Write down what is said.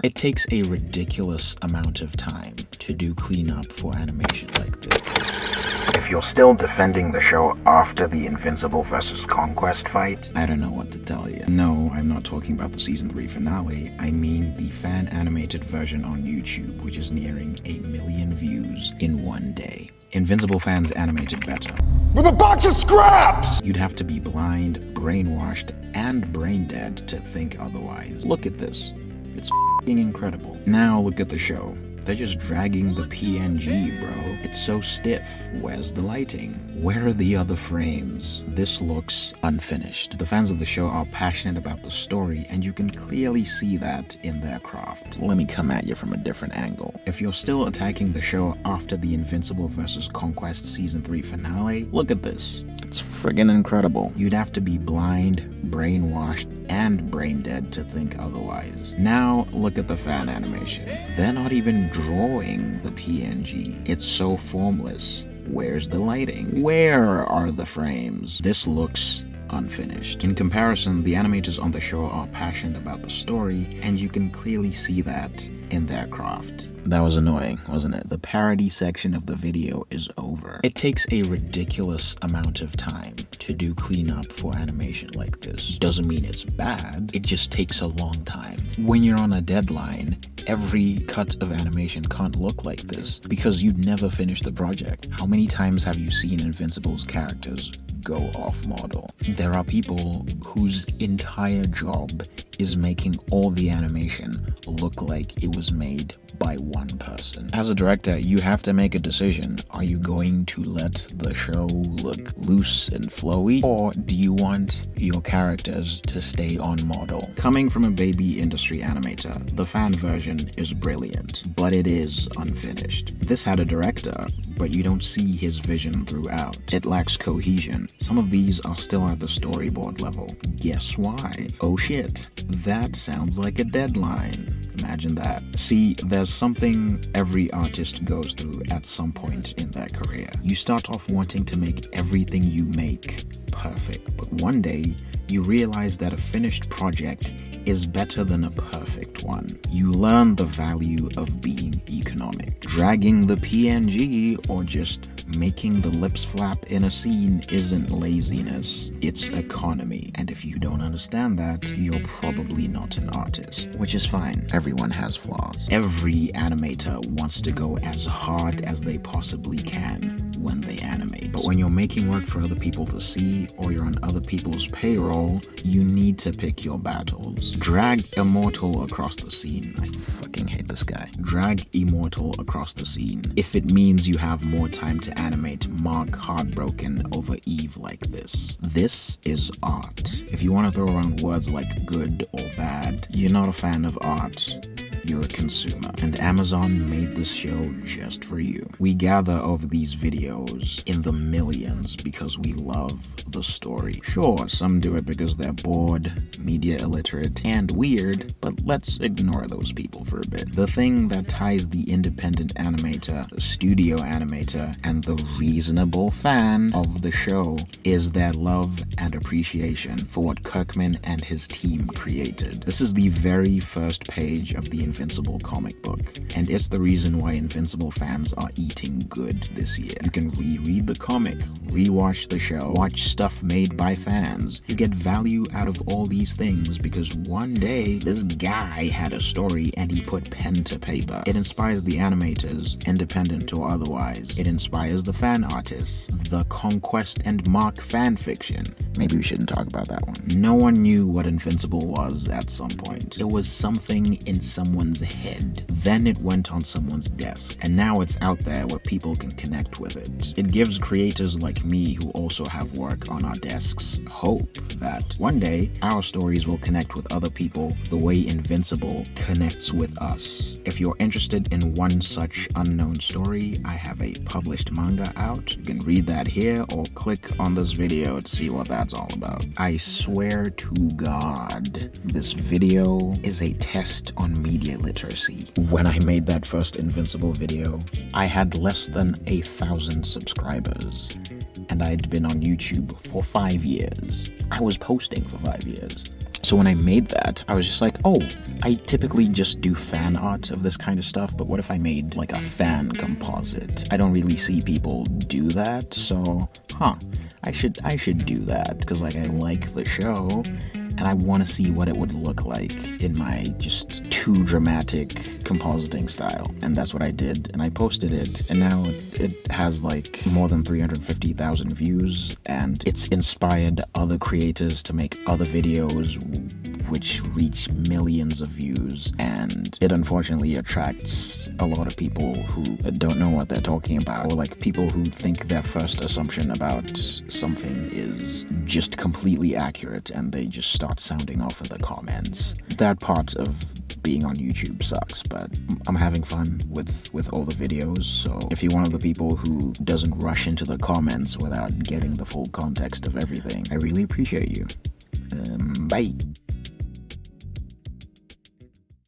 It takes a ridiculous amount of time to do cleanup for animation like this. If you're still defending the show after the Invincible vs. Conquest fight, I don't know what to tell you. No, I'm not talking about the Season 3 finale. I mean the fan-animated version on YouTube, which is nearing 8 million views in one day. Invincible fans animated better. With a box of scraps! You'd have to be blind, brainwashed, and brain dead to think otherwise. Look at this. It's f***ing incredible. Now look at the show. They're just dragging the PNG, bro. It's so stiff. Where's the lighting? Where are the other frames? This looks unfinished. The fans of the show are passionate about the story, and you can clearly see that in their craft. Let me come at you from a different angle. If you're still attacking the show after the Invincible vs. Conquest Season 3 finale, look at this. It's friggin' incredible. You'd have to be blind, brainwashed, and brain dead to think otherwise. Now look at the fan animation. They're not even drawing the PNG. It's so formless. Where's the lighting? Where are the frames? This looks unfinished. In comparison, the animators on the show are passionate about the story, and you can clearly see that in their craft. That was annoying, wasn't it? The parody section of the video is over. It takes a ridiculous amount of time to do cleanup for animation like this. Doesn't mean it's bad, it just takes a long time. When you're on a deadline, every cut of animation can't look like this because you'd never finish the project. How many times have you seen Invincible's characters go off model? There are people whose entire job is making all the animation look like it was made by one person. As a director, you have to make a decision. Are you going to let the show look loose and flowy, or do you want your characters to stay on model? Coming from a baby industry animator, the fan version is brilliant, but it is unfinished. This had a director, but you don't see his vision throughout. It lacks cohesion. Some of these are still at the storyboard level. Guess why? Oh shit, that sounds like a deadline. Imagine that. See, there's something every artist goes through at some point in their career. You start off wanting to make everything you make perfect, but one day you realize that a finished project is better than a perfect one. You learn the value of being economic. Dragging the PNG or just making the lips flap in a scene isn't laziness, it's economy. And if you don't understand that, you're probably not an artist, which is fine. Everyone has flaws. Every animator wants to go as hard as they possibly can when they animate. But when you're making work for other people to see, or you're on other people's payroll, you need to pick your battles. Drag Immortal across the scene. I fucking hate this guy. Drag Immortal across the scene. If it means you have more time to animate Mark heartbroken over Eve like this. This is art. If you want to throw around words like good or bad, you're not a fan of art. You're a consumer, and Amazon made this show just for you. We gather over these videos in the millions because we love the story. Sure, some do it because they're bored, media illiterate, and weird, but let's ignore those people for a bit. The thing that ties the independent animator, the studio animator, and the reasonable fan of the show is their love and appreciation for what Kirkman and his team created. This is the very first page of the Invincible comic book, and it's the reason why Invincible fans are eating good this year. You can reread the comic, rewatch the show, watch stuff made by fans. You get value out of all these things because one day this guy had a story and he put pen to paper. It inspires the animators, independent or otherwise. It inspires the fan artists, the Conquest and Mark fan fiction. Maybe we shouldn't talk about that one. No one knew what Invincible was at some point. It was something in someone's head. Then it went on someone's desk, and now it's out there where people can connect with it. It gives creators like me who also have work on our desks hope that one day our stories will connect with other people the way Invincible connects with us. If you're interested in one such unknown story, I have a published manga out. You can read that here or click on this video to see what that's all about. I swear to God, this video is a test on media literacy. When I made that first Invincible video, I had less than 1,000 subscribers, and I'd been on YouTube for 5 years. I was posting for 5 years. So when I made that, I was just like, oh, I typically just do fan art of this kind of stuff, but what if I made like a fan composite? I don't really see people do that, so I should do that, because like I like the show and I want to see what it would look like in my just too dramatic compositing style. And that's what I did, and I posted it, and now it has like more than 350,000 views, and it's inspired other creators to make other videos which reach millions of views, and it unfortunately attracts a lot of people who don't know what they're talking about, or like people who think their first assumption about something is just completely accurate and they just start sounding off in the comments. That part of being on YouTube sucks, but I'm having fun with all the videos, so if you're one of the people who doesn't rush into the comments without getting the full context of everything, I really appreciate you. Bye.